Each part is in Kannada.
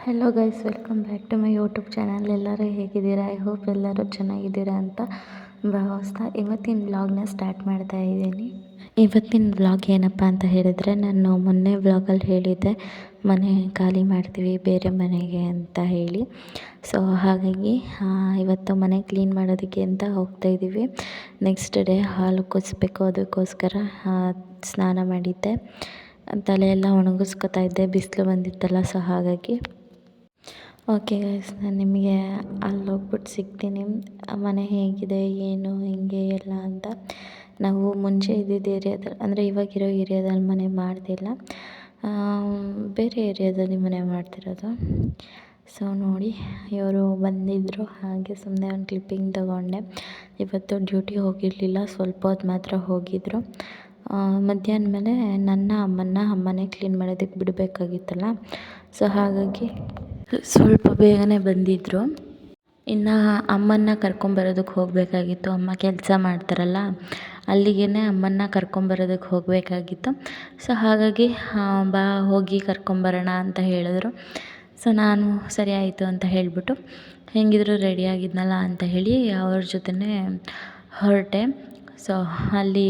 Hello guys, welcome back to my YouTube channel. ಎಲ್ಲರೂ ಹೇಗಿದ್ದೀರಾ? ಐ ಹೋಪ್ ಎಲ್ಲರೂ ಚೆನ್ನಾಗಿದ್ದೀರಾ ಅಂತ ಭಾವಿಸ್ತಾ ಇವತ್ತಿನ ವ್ಲಾಗ್ನ ಸ್ಟಾರ್ಟ್ ಮಾಡ್ತಾ ಇದ್ದೀನಿ. ಇವತ್ತಿನ ವ್ಲಾಗ್ ಏನಪ್ಪ ಅಂತ ಹೇಳಿದರೆ, ನಾನು ಮೊನ್ನೆ ವ್ಲಾಗಲ್ಲಿ ಹೇಳಿದ್ದೆ ಮನೆ ಖಾಲಿ ಮಾಡ್ತೀವಿ ಬೇರೆ ಮನೆಗೆ ಅಂತ ಹೇಳಿ. ಸೊ ಹಾಗಾಗಿ ಇವತ್ತು ಮನೆ ಕ್ಲೀನ್ ಮಾಡೋದಕ್ಕೆ ಅಂತ ಹೋಗ್ತಾಯಿದ್ದೀವಿ. ನೆಕ್ಸ್ಟ್ ಡೇ ಹಾಲು ಕುದಿಸ್ಬೇಕು, ಅದಕ್ಕೋಸ್ಕರ ಸ್ನಾನ ಮಾಡಿದ್ದೆ, ತಲೆಯೆಲ್ಲ ಒಣಗಿಸ್ಕೊತಾ ಇದ್ದೆ, ಬಿಸಿಲು ಬಂದಿತ್ತಲ್ಲ. ಸೊ ಹಾಗಾಗಿ ಓಕೆ ಗೈಸ್, ನಾನು ನಿಮಗೆ ಅಲ್ಲಿ ಹೋಗ್ಬಿಟ್ಟು ಸಿಗ್ತೀನಿ. ಮನೆ ಹೇಗಿದೆ, ಏನು, ಹೆಂಗೆ ಎಲ್ಲ ಅಂತ. ನಾವು ಮುಂಚೆ ಇದ್ದಿದ್ದ ಏರಿಯಾದಲ್ಲಿ, ಅಂದರೆ ಇವಾಗಿರೋ ಏರಿಯಾದಲ್ಲಿ ಮನೆ ಮಾಡ್ತಿಲ್ಲ, ಬೇರೆ ಏರಿಯಾದಲ್ಲಿ ಮನೆ ಮಾಡ್ತಿರೋದು. ಸೊ ನೋಡಿ, ಇವರು ಬಂದಿದ್ದರು, ಹಾಗೆ ಸುಮ್ಮನೆ ಒಂದು ಕ್ಲಿಪ್ಪಿಂಗ್ ತೊಗೊಂಡೆ. ಇವತ್ತು ಡ್ಯೂಟಿ ಹೋಗಿರಲಿಲ್ಲ, ಸ್ವಲ್ಪ ಹೊತ್ತು ಮಾತ್ರ ಹೋಗಿದ್ದರು. ಮಧ್ಯಾಹ್ನ ಮೇಲೆ ನನ್ನ ಅಮ್ಮನೇ ಕ್ಲೀನ್ ಮಾಡೋದಕ್ಕೆ ಬಿಡಬೇಕಾಗಿತ್ತಲ್ಲ. ಸೊ ಹಾಗಾಗಿ ಸ್ವಲ್ಪ ಬೇಗನೆ ಬಂದಿದ್ದರು. ಇನ್ನು ಅಮ್ಮನ್ನ ಕರ್ಕೊಂಬರೋದಕ್ಕೆ ಹೋಗಬೇಕಾಗಿತ್ತು. ಅಮ್ಮ ಕೆಲಸ ಮಾಡ್ತಾರಲ್ಲ, ಅಲ್ಲಿಗೆ ಅಮ್ಮನ್ನ ಕರ್ಕೊಂಬರೋದಕ್ಕೆ ಹೋಗಬೇಕಾಗಿತ್ತು. ಸೊ ಹಾಗಾಗಿ ಬಾ ಹೋಗಿ ಕರ್ಕೊಂಬರೋಣ ಅಂತ ಹೇಳಿದ್ರು. ಸೊ ನಾನು ಸರಿ ಆಯಿತು ಅಂತ ಹೇಳಿಬಿಟ್ಟು, ಹೆಂಗಿದ್ರು ರೆಡಿಯಾಗಿದ್ನಲ್ಲ ಅಂತ ಹೇಳಿ ಅವ್ರ ಜೊತೆನೇ ಹೊರಟೆ. ಸೊ ಅಲ್ಲಿ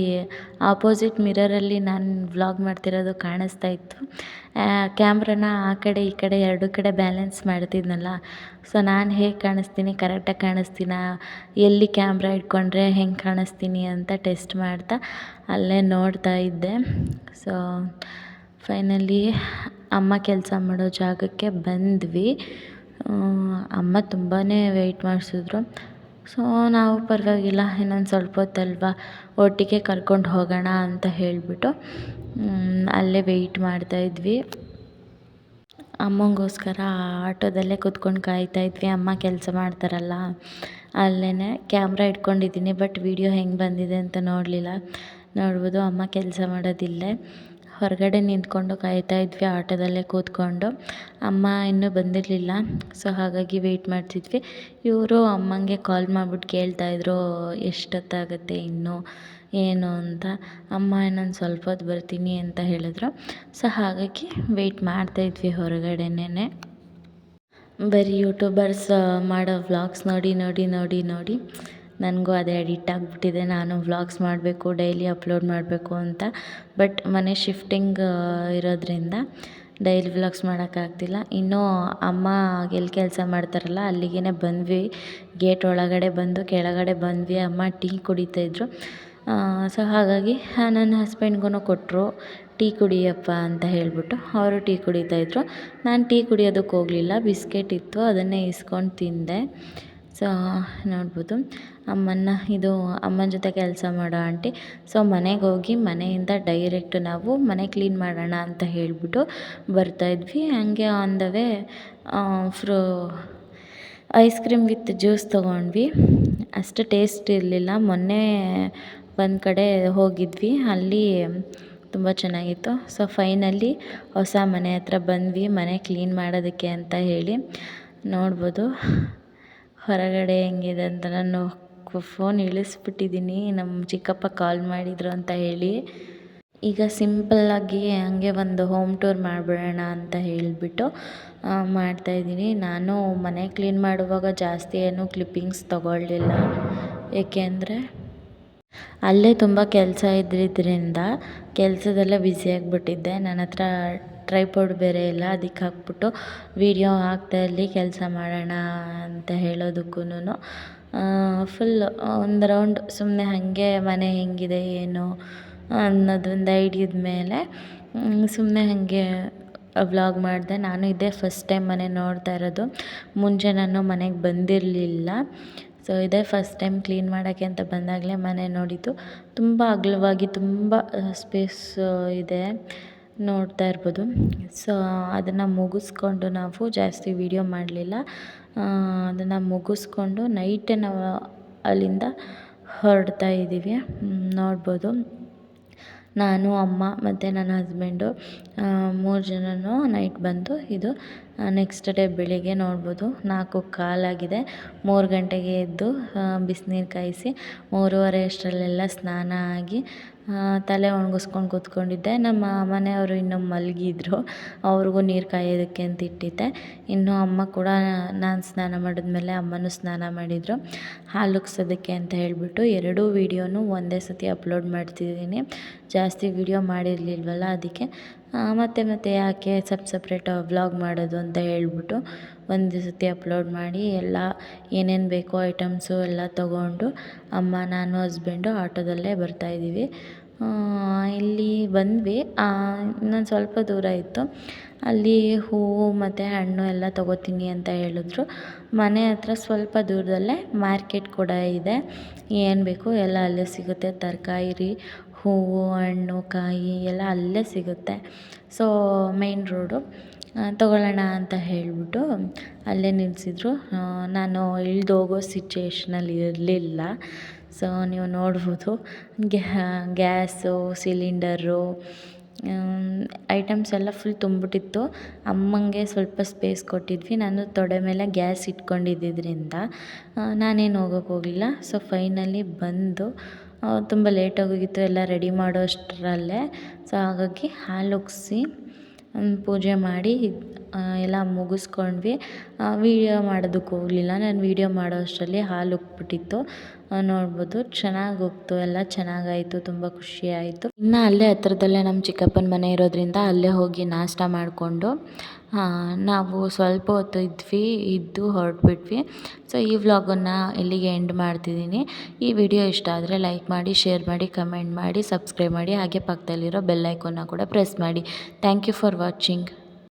ಆಪೋಸಿಟ್ ಮಿರರಲ್ಲಿ ನಾನು ವ್ಲಾಗ್ ಮಾಡ್ತಿರೋದು ಕಾಣಿಸ್ತಾ ಇತ್ತು. ಕ್ಯಾಮ್ರಾನ ಆ ಕಡೆ ಈ ಕಡೆ ಎರಡು ಕಡೆ ಬ್ಯಾಲೆನ್ಸ್ ಮಾಡ್ತಿದ್ನಲ್ಲ. ಸೊ ನಾನು ಹೇಗೆ ಕಾಣಿಸ್ತೀನಿ, ಕರೆಕ್ಟಾಗಿ ಕಾಣಿಸ್ತೀನಾ, ಎಲ್ಲಿ ಕ್ಯಾಮ್ರಾ ಇಟ್ಕೊಂಡ್ರೆ ಹೆಂಗೆ ಕಾಣಿಸ್ತೀನಿ ಅಂತ ಟೆಸ್ಟ್ ಮಾಡ್ತಾ ಅಲ್ಲೇ ನೋಡ್ತಾ ಇದ್ದೆ. ಸೊ ಫೈನಲಿ ಅಮ್ಮ ಕೆಲಸ ಮಾಡೋ ಜಾಗಕ್ಕೆ ಬಂದ್ವಿ. ಅಮ್ಮ ತುಂಬಾ ವೆಯ್ಟ್ ಮಾಡಿಸಿದ್ರು. ಸೊ ನಾವು ಪರವಾಗಿಲ್ಲ, ಇನ್ನೊಂದು ಸ್ವಲ್ಪ ಹೊತ್ತಲ್ವಾ, ಒಟ್ಟಿಗೆ ಕರ್ಕೊಂಡು ಹೋಗೋಣ ಅಂತ ಹೇಳಿಬಿಟ್ಟು ಅಲ್ಲೇ ವೆಯ್ಟ್ ಮಾಡ್ತಾಯಿದ್ವಿ. ಅಮ್ಮಂಗೋಸ್ಕರ ಆಟೋದಲ್ಲೇ ಕೂತ್ಕೊಂಡು ಕಾಯ್ತಾಯಿದ್ವಿ. ಅಮ್ಮ ಕೆಲಸ ಮಾಡ್ತಾರಲ್ಲ ಅಲ್ಲೇ ಕ್ಯಾಮ್ರಾ ಇಟ್ಕೊಂಡಿದ್ದೀನಿ, ಬಟ್ ವಿಡಿಯೋ ಹೆಂಗೆ ಬಂದಿದೆ ಅಂತ ನೋಡ್ಬೋದು. ಅಮ್ಮ ಕೆಲಸ ಮಾಡೋದಿಲ್ಲೇ ಹೊರಗಡೆ ನಿಂತ್ಕೊಂಡು ಕಾಯ್ತಾಯಿದ್ವಿ, ಆಟೋದಲ್ಲೇ ಕೂತ್ಕೊಂಡು. ಅಮ್ಮ ಇನ್ನೂ ಬಂದಿರಲಿಲ್ಲ. ಸೊ ಹಾಗಾಗಿ ವೆಯ್ಟ್ ಮಾಡ್ತಿದ್ವಿ. ಇವರು ಅಮ್ಮಂಗೆ ಕಾಲ್ ಮಾಡಿಬಿಟ್ಟು ಕೇಳ್ತಾಯಿದ್ರು ಎಷ್ಟೊತ್ತಾಗುತ್ತೆ ಇನ್ನೂ ಏನು ಅಂತ. ಅಮ್ಮ ಇನ್ನೊಂದು ಸ್ವಲ್ಪ ಹೊತ್ತು ಬರ್ತೀನಿ ಅಂತ ಹೇಳಿದ್ರು. ಸೊ ಹಾಗಾಗಿ ವೆಯ್ಟ್ ಮಾಡ್ತಾಯಿದ್ವಿ ಹೊರಗಡೆನೇ. ಬರೀ ಯೂಟ್ಯೂಬರ್ಸ್ ಮಾಡೋ ವ್ಲಾಗ್ಸ್ ನೋಡಿ ನನಗೂ ಅದೇ ಅಡಿಕ್ಟ್ ಆಗಿಬಿಟ್ಟಿದೆ. ನಾನು ವ್ಲಾಗ್ಸ್ ಮಾಡಬೇಕು, ಡೈಲಿ ಅಪ್ಲೋಡ್ ಮಾಡಬೇಕು ಅಂತ. ಬಟ್ ಮನೆ ಶಿಫ್ಟಿಂಗ್ ಇರೋದ್ರಿಂದ ಡೈಲಿ ವ್ಲಾಗ್ಸ್ ಮಾಡೋಕ್ಕಾಗ್ತಿಲ್ಲ. ಇನ್ನೂ ಅಮ್ಮ ಎಲ್ಲಿ ಕೆಲಸ ಮಾಡ್ತಾರಲ್ಲ ಅಲ್ಲಿಗೆ ಬಂದ್ವಿ. ಗೇಟ್ ಒಳಗಡೆ ಬಂದು ಕೆಳಗಡೆ ಬಂದ್ವಿ. ಅಮ್ಮ ಟೀ ಕುಡಿತಾಯಿದ್ರು. ಸೊ ಹಾಗಾಗಿ ನನ್ನ ಹಸ್ಬೆಂಡ್ಗೂ ಕೊಟ್ಟರು, ಟೀ ಕುಡಿಯಪ್ಪ ಅಂತ ಹೇಳಿಬಿಟ್ಟು. ಅವರು ಟೀ ಕುಡಿತಾಯಿದ್ರು. ನಾನು ಟೀ ಕುಡಿಯೋದಕ್ಕೆ ಹೋಗಲಿಲ್ಲ, ಬಿಸ್ಕೆಟ್ ಇತ್ತು, ಅದನ್ನೇ ಇಸ್ಕೊಂಡು ತಿಂದೆ. ಸೊ ನೋಡ್ಬೋದು, ಇದು ಅಮ್ಮನ ಜೊತೆ ಕೆಲಸ ಮಾಡೋ ಆಂಟಿ. ಸೊ ಮನೆಗೆ ಹೋಗಿ ಮನೆಯಿಂದ ಡೈರೆಕ್ಟ್ ನಾವು ಮನೆ ಕ್ಲೀನ್ ಮಾಡೋಣ ಅಂತ ಹೇಳಿಬಿಟ್ಟು ಬರ್ತಾಯಿದ್ವಿ. ಹಂಗೆ on the way ice cream with juice ತೊಗೊಂಡ್ವಿ. ಅಷ್ಟು ಟೇಸ್ಟ್ ಇರಲಿಲ್ಲ. ಮೊನ್ನೆ ಒಂದು ಕಡೆ ಹೋಗಿದ್ವಿ, ಅಲ್ಲಿ ತುಂಬ ಚೆನ್ನಾಗಿತ್ತು. ಸೊ ಫೈನಲಿ ಹೊಸ ಮನೆ ಹತ್ರ ಬಂದ್ವಿ, ಮನೆ ಕ್ಲೀನ್ ಮಾಡೋದಕ್ಕೆ ಅಂತ ಹೇಳಿ. ನೋಡ್ಬೋದು ಹೊರಗಡೆ ಹೆಂಗಿದೆ ಅಂತ. ನಾನು ಫೋನ್ ಇಳಿಸ್ಬಿಟ್ಟಿದ್ದೀನಿ, ನಮ್ಮ ಚಿಕ್ಕಪ್ಪ ಕಾಲ್ ಮಾಡಿದರು ಅಂತ ಹೇಳಿ. ಈಗ ಸಿಂಪಲ್ಲಾಗಿ ಹಂಗೆ ಒಂದು ಹೋಮ್ ಟೂರ್ ಮಾಡಿಬಿಡೋಣ ಅಂತ ಹೇಳಿಬಿಟ್ಟು ಮಾಡ್ತಾಯಿದ್ದೀನಿ. ನಾನು ಮನೆ ಕ್ಲೀನ್ ಮಾಡುವಾಗ ಜಾಸ್ತಿ ಏನು ಕ್ಲಿಪ್ಪಿಂಗ್ಸ್ ತೊಗೊಳ್ಳಿಲ್ಲ, ಏಕೆಂದರೆ ಅಲ್ಲೇ ತುಂಬ ಕೆಲಸ ಇದ್ದಿದ್ದರಿಂದ ಕೆಲಸದಲ್ಲೇ ಬ್ಯುಸಿಯಾಗಿಬಿಟ್ಟಿದ್ದೆ. ನನ್ನ ಹತ್ರ ಟ್ರೈಪಾಡ್ ಬೇರೆ ಇಲ್ಲ, ಅದಕ್ಕೆ ಹಾಕ್ಬಿಟ್ಟು ವೀಡಿಯೋ ಹಾಕ್ತಾಯಿರಲಿ, ಕೆಲಸ ಮಾಡೋಣ ಅಂತ ಹೇಳೋದಕ್ಕೂ ಫುಲ್ ಒಂದು ರೌಂಡ್ ಸುಮ್ಮನೆ ಹಾಗೆ ಮನೆ ಹೆಂಗಿದೆ ಏನು ಅನ್ನೋದೊಂದು ಐಡಿಯಾದ ಮೇಲೆ ಸುಮ್ಮನೆ ಹಾಗೆ ವ್ಲಾಗ್ ಮಾಡಿದೆ. ನಾನು ಇದೇ ಫಸ್ಟ್ ಟೈಮ್ ಮನೆ ನೋಡ್ತಾ ಇರೋದು. ಮುಂಚೆ ನಾನು ಮನೆಗೆ ಬಂದಿರಲಿಲ್ಲ. ಸೊ ಇದೇ ಫಸ್ಟ್ ಟೈಮ್ ಕ್ಲೀನ್ ಮಾಡೋಕ್ಕೆ ಅಂತ ಬಂದಾಗಲೇ ಮನೆ ನೋಡಿದ್ದು. ತುಂಬ ಅಗಲವಾಗಿ, ತುಂಬ ಸ್ಪೇಸ್ ಇದೆ, ನೋಡ್ತಾ ಇರ್ಬೋದು. ಸೊ ಅದನ್ನು ಮುಗಿಸ್ಕೊಂಡು ನಾವು ಜಾಸ್ತಿ ವೀಡಿಯೋ ಮಾಡಲಿಲ್ಲ. ಅದನ್ನು ಮುಗಿಸ್ಕೊಂಡು ನೈಟೇ ನಾವು ಅಲ್ಲಿಂದ ಹೊರಡ್ತಾ ಇದ್ದೀವಿ. ನೋಡ್ಬೋದು, ನಾನು, ಅಮ್ಮ ಮತ್ತು ನನ್ನ ಹಸ್ಬೆಂಡು 3 ಜನನೂ ನೈಟ್ ಬಂದು ಇದು ನೆಕ್ಸ್ಟ್ ಡೇ ಬೆಳಿಗ್ಗೆ ನೋಡ್ಬೋದು 4:15 ಆಗಿದೆ. 3 ಗಂಟೆಗೆ ಎದ್ದು ಬಿಸಿನೀರು ಕಾಯಿಸಿ 3:30 ಅಷ್ಟರಲ್ಲೆಲ್ಲ ಸ್ನಾನ ಆಗಿ ತಲೆ ಒಣಗಿಸ್ಕೊಂಡು ಕೂತ್ಕೊಂಡಿದ್ದೆ. ನಮ್ಮ ಮನೆಯವರು ಇನ್ನೂ ಮಲಗಿದ್ರು, ಅವ್ರಿಗೂ ನೀರು ಕಾಯೋದಕ್ಕೆ ಅಂತ ಇಟ್ಟಿದ್ದೆ. ಇನ್ನು ಅಮ್ಮ ಕೂಡ ನಾನು ಸ್ನಾನ ಮಾಡಿದ್ಮೇಲೆ ಅಮ್ಮನೂ ಸ್ನಾನ ಮಾಡಿದರು. ಹಾಲು ಉಗ್ಸೋದಕ್ಕೆ ಅಂತ ಹೇಳಿಬಿಟ್ಟು 2 ವೀಡಿಯೋನೂ ಒಂದೇ ಸತಿ ಅಪ್ಲೋಡ್ ಮಾಡ್ತಿದ್ದೀನಿ. ಜಾಸ್ತಿ ವೀಡಿಯೋ ಮಾಡಿರಲಿಲ್ವಲ್ಲ, ಅದಕ್ಕೆ ಮತ್ತೆ ಯಾಕೆ ಸಪ್ರೇಟ್ ವ್ಲಾಗ್ ಮಾಡೋದು ಅಂತ ಹೇಳ್ಬಿಟ್ಟು ಒಂದೇ ಸತಿ ಅಪ್ಲೋಡ್ ಮಾಡಿ ಎಲ್ಲ ಏನೇನು ಬೇಕೋ ಐಟಮ್ಸು ಎಲ್ಲ ತೊಗೊಂಡು ಅಮ್ಮ, ನಾನು, ಹಸ್ಬೆಂಡು ಆಟೋದಲ್ಲೇ ಬರ್ತಾಯಿದ್ದೀವಿ. ಇಲ್ಲಿ ಬಂದ್ವಿ. ಇನ್ನೊಂದು ಸ್ವಲ್ಪ ದೂರ ಇತ್ತು. ಅಲ್ಲಿ ಹೂವು ಮತ್ತು ಹಣ್ಣು ಎಲ್ಲ ತೊಗೋತೀನಿ ಅಂತ ಹೇಳಿದ್ರು. ಮನೆ ಹತ್ರ ಸ್ವಲ್ಪ ದೂರದಲ್ಲೇ ಮಾರ್ಕೆಟ್ ಕೂಡ ಇದೆ. ಏನು ಬೇಕು ಎಲ್ಲ ಅಲ್ಲೇ ಸಿಗುತ್ತೆ. ತರಕಾರಿ, ಹೂವು, ಹಣ್ಣು, ಕಾಯಿ ಎಲ್ಲ ಅಲ್ಲೇ ಸಿಗುತ್ತೆ. So main road. ತೊಗೊಳ್ಳೋಣ ಅಂತ ಹೇಳಿಬಿಟ್ಟು ಅಲ್ಲೇ ನಿಲ್ಲಿಸಿದ್ರು. ನಾನು ಇಳ್ದೋಗೋ ಸಿಚುಯೇಷನಲ್ಲಿ ಇರಲಿಲ್ಲ. ಸೊ ನೀವು ನೋಡ್ಬೋದು, ಗ್ಯಾಸು, ಸಿಲಿಂಡರು, ಐಟಮ್ಸ್ ಎಲ್ಲ ಫುಲ್ ತುಂಬಿಟ್ಟಿತ್ತು. ಅಮ್ಮಂಗೆ ಸ್ವಲ್ಪ ಸ್ಪೇಸ್ ಕೊಟ್ಟಿದ್ವಿ. ನಾನು ತೊಡೆ ಮೇಲೆ ಗ್ಯಾಸ್ ಇಟ್ಕೊಂಡಿದ್ದರಿಂದ ನಾನೇನು ಹೋಗೋಕ್ಕೆ ಹೋಗಲಿಲ್ಲ. ಸೊ ಫೈನಲಿ ಬಂದು ತುಂಬ ಲೇಟಾಗೋಗಿತ್ತು ಎಲ್ಲ ರೆಡಿ ಮಾಡೋ ಅಷ್ಟರಲ್ಲೇ. ಸೊ ಹಾಗಾಗಿ ಹಾಲು ಉಗ್ಸಿ ಪೂಜೆ ಮಾಡಿ ಎಲ್ಲ ಮುಗಿಸ್ಕೊಂಡ್ವಿ. ವೀಡಿಯೋ ಮಾಡೋದಕ್ಕೆ ಹೋಗಲಿಲ್ಲ. ನಾನು ವೀಡಿಯೋ ಮಾಡೋ ಅಷ್ಟರಲ್ಲಿ ಹಾಲು ಉಕ್ಬಿಟ್ಟಿತ್ತು. ನೋಡ್ಬೋದು, ಚೆನ್ನಾಗಿ ಉಕ್ತು, ಎಲ್ಲ ಚೆನ್ನಾಗಾಯಿತು, ತುಂಬ ಖುಷಿ ಆಯಿತು. ಇನ್ನು ಅಲ್ಲೇ ಹತ್ರದಲ್ಲೇ ನಮ್ಮ ಚಿಕ್ಕಪ್ಪನ ಮನೆ ಇರೋದ್ರಿಂದ ಅಲ್ಲೇ ಹೋಗಿ ನಾಷ್ಟ ಮಾಡಿಕೊಂಡು ನಾವು ಸ್ವಲ್ಪ ಹೊತ್ತು ಇದ್ದು ಹೊರಟ್ಬಿಟ್ವಿ. ಸೊ ಈ ವ್ಲಾಗನ್ನು ಇಲ್ಲಿಗೆ ಎಂಡ್ ಮಾಡ್ತಿದ್ದೀನಿ. ಈ ವಿಡಿಯೋ ಇಷ್ಟ ಆದರೆ ಲೈಕ್ ಮಾಡಿ, ಶೇರ್ ಮಾಡಿ, ಕಮೆಂಟ್ ಮಾಡಿ, ಸಬ್ಸ್ಕ್ರೈಬ್ ಮಾಡಿ, ಹಾಗೆ ಪಕ್ಕದಲ್ಲಿರೋ ಬೆಲ್ ಐಕಾನ್ನ ಕೂಡ ಪ್ರೆಸ್ ಮಾಡಿ. Thank you for watching.